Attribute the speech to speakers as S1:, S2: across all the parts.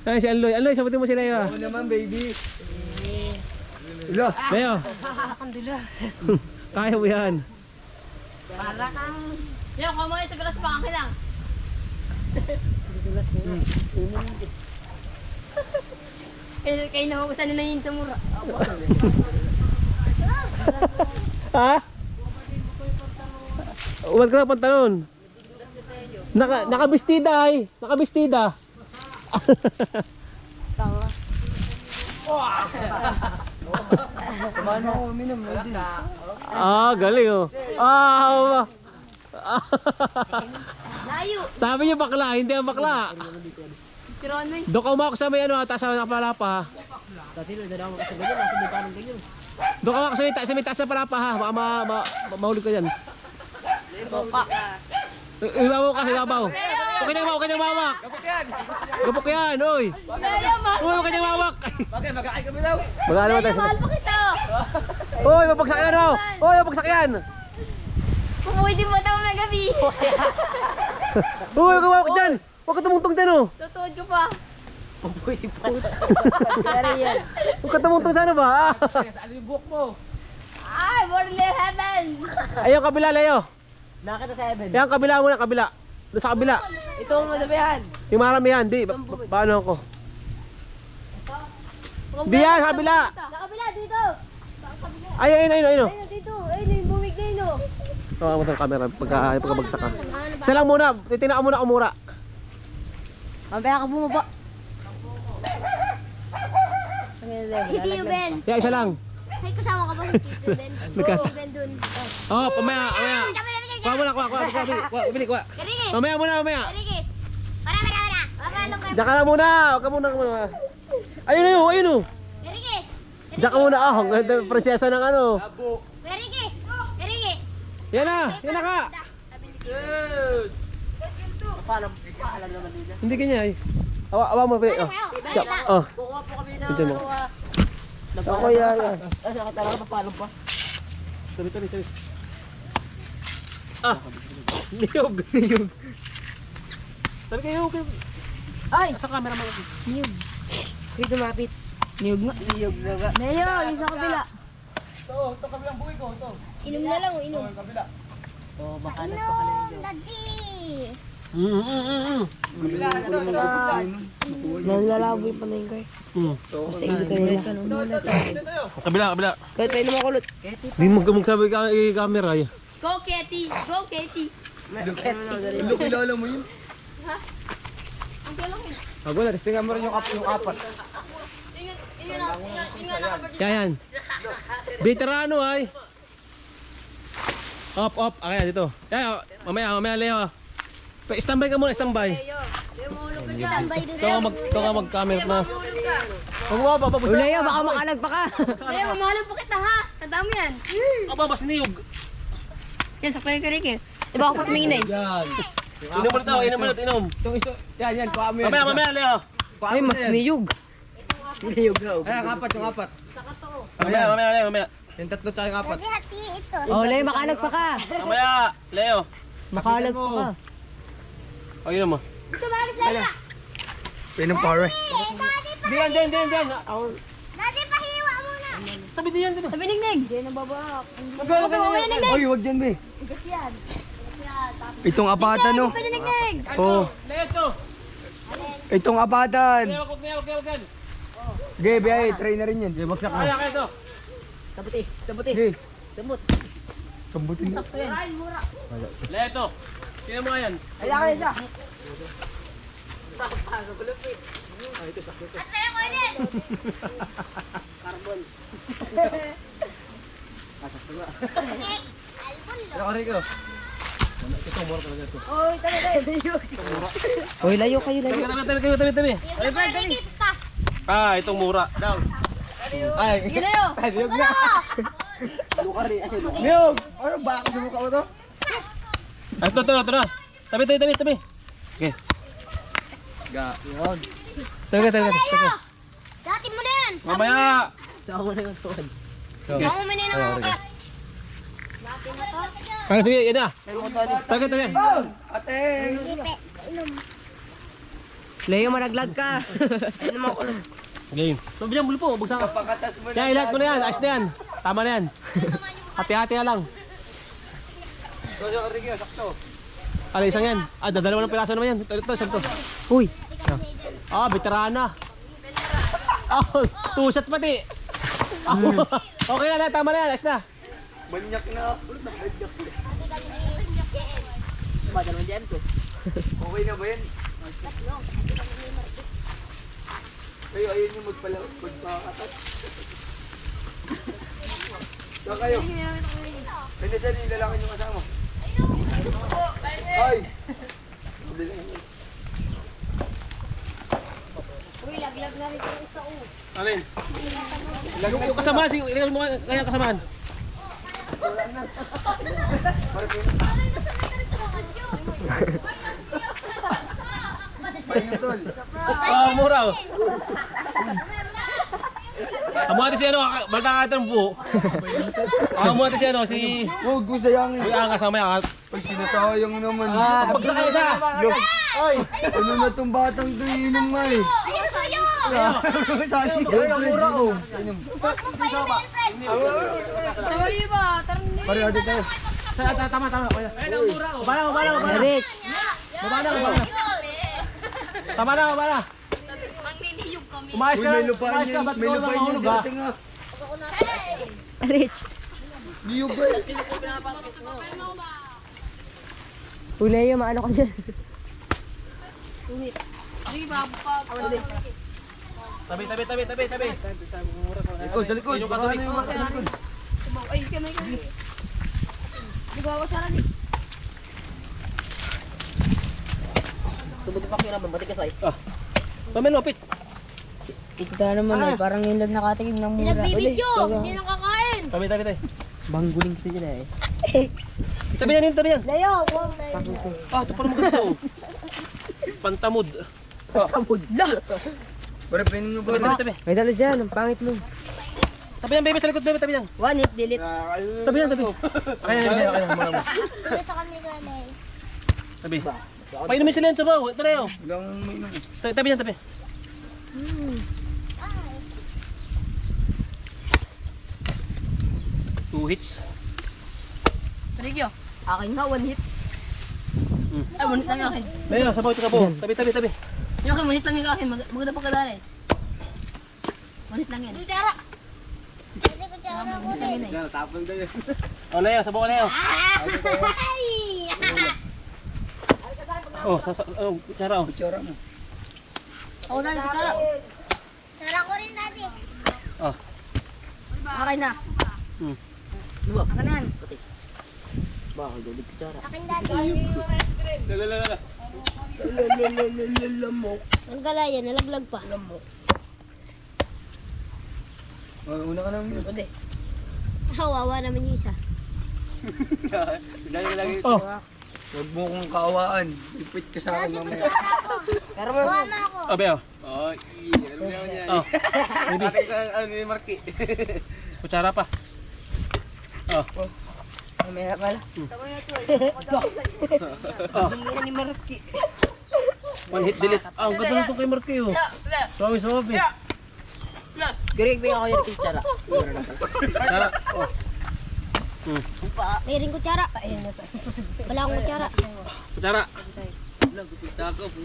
S1: Ay, si Aloy. Aloy, sabutin mo si Leo.
S2: Oo naman, baby.
S1: Leo. Kaya mo yan.
S3: Para kang... Yung kamoy sa galas pa akin lang. Kayo nahugusan nila yun sa mura.
S1: Ha? Huwag ka na pantalon. Nakabistida ay. Nakabistida.
S3: Tawa.
S2: Kumain mo ako uminom.
S1: Ah, galing oh. Ah,
S3: Layo.
S1: sabi niyo bakla, hindi ang bakla.
S3: Tironoy.
S1: Doon ka umakak sa may ano, taas na palapa.
S2: Dati na dala mo kasi ganyan. Nasa may parang ganyan.
S1: Doon ka umakak sa may taas na palapa ha. Baka mahulog ka dyan.
S3: Boka.
S1: Ibabaw ka, ibabaw. Huwag kanyang mawak. Gapok yan, oy.
S3: Layo, mahal.
S1: Huwag kanyang mawak.
S2: Bakit? Magkakain kami daw.
S1: Magkano
S3: Layo,
S1: tayo?
S3: mahal pa kita.
S1: Oy, mapagsak yan oh. Oy, mapagsak yan.
S3: Pumuwi din mo ito may gabi.
S1: Uy, huwag ka mawak dyan. Huwag ka tumungtong dyan oh.
S3: Tutuod ko pa.
S1: Huwag ka tumungtong sa ano ba?
S2: Saan yung buhok mo?
S3: Ay, Borle Heaven.
S1: Ayun, kabila, Leo.
S2: Nakita sa heaven.
S1: Yan, kabila muna, kabila. Doon sa kabila.
S2: Ito ang madabihan.
S1: Yung maramihan, di. Paano ako? Di yan, sa kabila.
S3: Sa kabila, dito.
S1: Ay, ayun.
S3: Ayun, dito. Ayun, yung bumig na yun.
S1: Oo, mo itong camera pagkabagsak ka. Isa lang muna, titinaan mo na kumura.
S3: Mamaya ka bumaba. Hindi yung Ben.
S1: Yeah, isa lang.
S3: May kasama ka ba si Tito Ben? Oo, Ben dun.
S1: Oh, pamaya. Kuha mo na, kuha. Bili, kuha.
S3: Kariki!
S1: Mamaya muna.
S3: Kariki! Para! Mapalong kayo.
S1: Diyan ka lang muna. Huwag ka muna. Ayun oh.
S3: Kariki!
S1: Diyan ka muna. Ah, ang ganda, prinsesa ng ano.
S3: Kariki!
S1: Yan na ka.
S2: Yes! Paalam naman din.
S1: Hindi ganyan ay. Awa mo, Bili. Oh. Oh.
S2: Kukuha po kami ng...
S1: Diyan mo.
S2: Ako yan. Ay, nakatala ka papaalam pa.
S1: Tabi. Ah. Niyog. Tabi kayo.
S3: Ay!
S1: Sa camera mo.
S3: Niyog. Dito mapit. Niyog nga.
S2: Niyog na nga.
S3: Nayo, isa kabila.
S2: Ito kabilang buhay ko. Ito.
S3: Inom na lang, inom.
S2: Kabila. Oh, makalat pa ka lang dyan.
S3: Nalalaboy pa na yung guy. Sa ilo ka nila.
S1: Kabila.
S3: Kahit tayo naman kulot.
S1: Di magsabi ka camera ay.
S3: Go, Katie! Go, Katie!
S2: Kilala mo yun?
S3: Ang lang yun.
S2: Wala, tingnan mo rin yung apat.
S1: Yan. Veterano ay. Op. Ayan dito. Yan, mamaya Leo. Standby ka muna, standby. Ikaw ka mag-camera na. Huwag mo ba?
S3: Leo, baka makalag pa ka. Leo, mamahalang pa kita ha. Tandaan mo yan.
S1: Aba, mas niyog.
S3: Yan, sakto yung karikir. Diba ako patumingin na yun?
S2: Yan.
S1: Inom ulit.
S2: Itong iso. Yan, kuha mo yan.
S1: Mamaya, Leo.
S3: Ay, mas niyog.
S2: Niyog na. Ay, yung apat.
S1: Mamaya.
S2: Yung tatlo tsaka yung apat.
S3: Oh, Leo, makalag pa ka.
S1: Mamaya, Leo.
S3: Makalag pa ka.
S1: Ayun mo.
S3: Ito, bagis Leo.
S2: Pinong pare.
S1: Diyan.
S3: Dati, pahiwa muna.
S1: Tabi diyan.
S3: Sabi nignig. Hindi na babak. Huwag ka nignig.
S2: Oy, wag dyan, be.
S3: Gas yan.
S2: Itong apatan, no?
S3: Huwag ka nignig.
S2: Oh,
S1: Leo to.
S2: itong apatan.
S1: Wag.
S2: Gebe, ay, try na rin yan. Bagsak mo.
S1: Kaya to.
S3: Sabuti.
S2: Ge,
S3: Samut.
S2: sambutin mo.
S3: Sakto yan.
S1: Leo to. Sino mo yan?
S2: Ay, ako isa.
S3: At sa'yo ko din.
S2: Ako rin ko.
S1: Ito mura talaga ito.
S3: Oy, Oy, layo kayo, layo.
S1: Tabi.
S3: Yung karikir, basta.
S1: Ah, itong mura. Down. Ay.
S3: Sige, Leo.
S2: Ay, niyog na.
S1: Lukari.
S2: Niyog! Ano ba ako sa mukha mo to?
S1: Ito na. Tabi. Okay.
S2: Yun.
S1: Tabi.
S3: Dati mo na yan.
S1: Mamaya.
S2: Saan ko na yung tuwan?
S3: Baka mo na ng angkat. Dati mo to.
S1: Kaya sige, yan na. Tabi.
S2: Ate!
S3: Inom.
S2: Leo, malaglag ka.
S1: Game. So, bilang buli po, bugsa ka. Kaya ilat mo na yan, ayos na yan. Tama na yan. Hati-hati na lang. Ano, isang yan. Ah, dalawa ng piraso naman yan. Ito, isang to.
S2: Uy.
S1: Ah, veterana. Ah, tusat pati. Ah, okay na, tama na yan, ayos na.
S4: Manyak na. Okay na ba yan? Kayo, ayun yung magpakakat. Saan kayo? Hindi saan yung lalaki nyo kasama? Ay!
S3: Uy, laglag na rin yung isa oh.
S1: Ano yun? Yung kasamaan, ilagay mo kaya kasamaan.
S4: Pahinutol.
S1: Ah, mura oh. Amo ate si ano, balta po. Amo ate si ano, si
S4: Huwag ko sayangin.
S1: Uy, angas sa may angat.
S4: Pag sinasayang naman.
S1: Pagsakay isa. Oy.
S4: Ano na tong batang to inom nga eh. Sayang. Ang mura oh. Inom.
S3: Tawali ba? Tarang
S4: Pare, ate tayo.
S1: Tama. Kuya. Ayun ang mura oh. Bala.
S2: Rich.
S1: Baba na. Tama na.
S3: Magniniyog kami.
S1: Umayos
S4: Uy,
S1: ka.
S4: may lupain yan. May lupain yan sa ating ah.
S2: Rich.
S4: Niyog ba eh.
S2: Uy, Leo, maano ka dyan?
S3: Sige ba?
S1: Tabi.
S4: Dalikod.
S1: Inom ka
S4: Baka
S1: tubig.
S4: na yung mga dalikod.
S3: Ay, kamay. Di ba ako siya rin?
S1: Pamen lopit.
S2: Ito naman eh, parang yung lag nakatingin ng mura.
S3: Pinagbibidyo, hindi nakakain.
S1: Tabi.
S2: Bangguling kita dyan eh.
S1: Tabi yan.
S3: Leo, wow.
S1: Ah, ito pa naman ganito. Pantamod.
S4: Pare, painom nga ba?
S1: Tabi.
S2: May dala dyan, ang pangit mo.
S1: Tabi yan, baby, sa likod, baby, tabi yan.
S2: One hit, delete.
S1: Tabi yan. Kaya muna mo.
S3: Gusto kami guys.
S1: Tabi. Painumin sila yung sabaw. Ito na yun.
S4: Walang mainom.
S1: Tabi yan. 2 hits.
S3: Rigyo. Akin nga, one hit. Ay, one hit lang yung akin.
S1: Leo, sabaw ito sabaw. Tabi.
S3: Yung akin, one hit lang yung akin. Maganda pagkadali. One hit lang yan. Kutsara! Kutsara ko rin.
S4: Tapon tayo.
S1: Oh, Leo, sabaw ka Leo. Oh, kutsara oh.
S4: Kutsara mo.
S3: Ako na yung kutsara. Kutsara ko rin dati.
S1: Oh.
S3: Akin na.
S1: Hmm.
S3: Akin na yan.
S2: Akin dati.
S1: Lala.
S3: Ang galaya, nalaglag pa.
S4: Una ka namin.
S3: Hawawa naman yung isa.
S1: Oh.
S4: Huwag mo kong kaawaan. Ipit ka sa akin mamaya.
S3: Hawa na ako.
S1: Abe oh.
S4: Oh, alam mo naman yan.
S1: Oh.
S4: Akin sa ano yung marki.
S1: Kutsara pa. Oh.
S2: Mamaya pala.
S1: Oh.
S2: Hindi ni Marki.
S1: One hit delete. Ah, ang ganda nito kay Marky oh. Suwabe.
S2: Garig ba ako yung kutsara?
S1: Kutsara. Oh.
S3: May ring kutsara. Wala akong kutsara.
S1: Kutsara.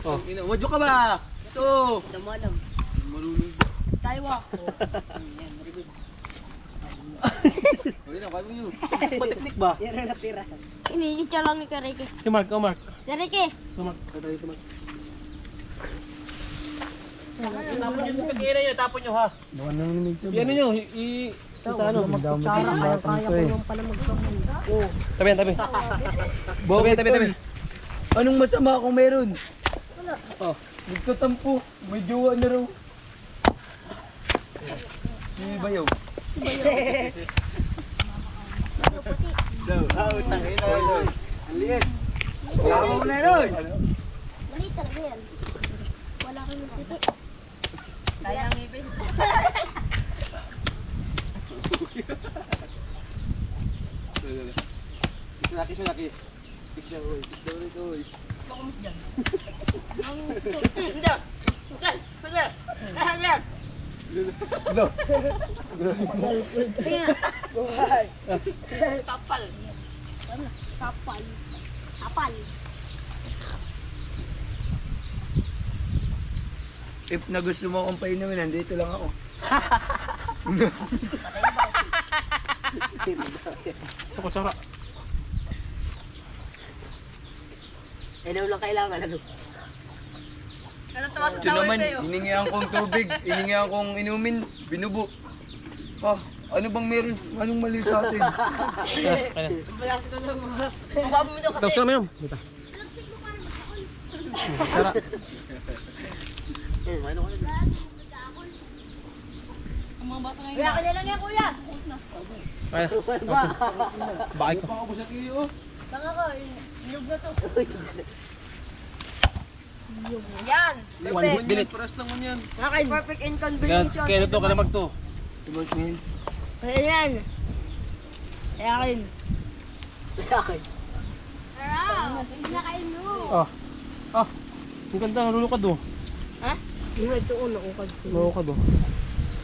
S1: Oh.
S4: Wadyo ka ba? Ito.
S2: Damalam.
S3: Tayo
S4: Uy, na, kaya mo yun.
S1: Patiknik ba?
S2: Tira na tira.
S3: Ini lang ni Kareke.
S1: Si Mark, Mark.
S3: Kareke.
S1: Mark. Tapon nyo, pagkira nyo, tapon nyo ha.
S4: Baka nang nimig siya.
S1: Yan nyo, sa ano?
S2: Kaya ko yung pala magsamun.
S1: Tabi.
S4: Anong masama kung meron?
S1: Oh.
S4: Nagtatampo. May jowa na raw. Si Bayaw. Tangin na yun. Ang liit. Wala mo na yun.
S3: Mali talaga yan. Wala kang titi. Kaya ang ipin.
S4: Kiss na kiss. Kiss na uy. Kiss na ulit uy.
S3: Baka mas dyan.
S4: Ano?
S3: Kapal. Kapal.
S4: If na gusto mo akong painumin, nandito lang ako.
S1: Ako sara.
S2: Ilaw lang kailangan. Ano?
S4: Ito naman, hiningihan kong tubig, hiningihan kong inumin, binubo. Ah, ano bang meron? Anong mali sa atin?
S1: Tapos ka naman yun. Dito. Sara.
S3: Ang mga bata ngayon. Kuya, kanilang yan, kuya.
S1: Kaya. Bakit ko?
S4: Baka ko sa kiyo.
S3: Tanga ka, ilog na to. Yan.
S1: One hit delete.
S4: Paras lang mo yan.
S3: Perfect inconvenience.
S1: Kaya to, kaya mag to.
S4: Tibos mo
S3: Kaya yan. Kaya akin.
S2: Akin.
S1: Ah. Ah. Ang ganda, nalulukad do.
S3: Ha?
S2: Ito ko naukad ko.
S1: Nalulukad do.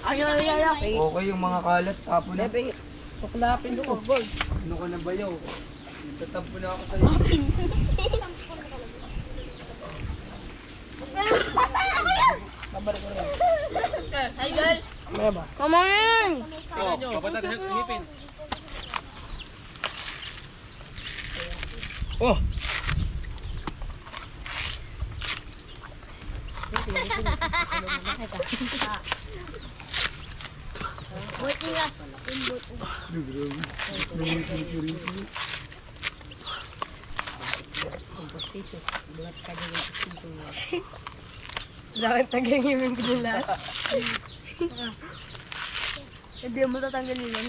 S3: Ano yan?
S4: Okay yung mga kalat, tapo na.
S2: Bebe, tuklapin ko.
S4: Ano ka na bayaw? Tatampo na ako sa'yo.
S3: Hi guys.
S2: Maya ba?
S3: Come on.
S1: Tingnan nyo, patatas ang ngipin. Oh!
S3: Waiting us.
S2: Bakit naging ko lahat?
S3: Hindi mo tatanggalin lang.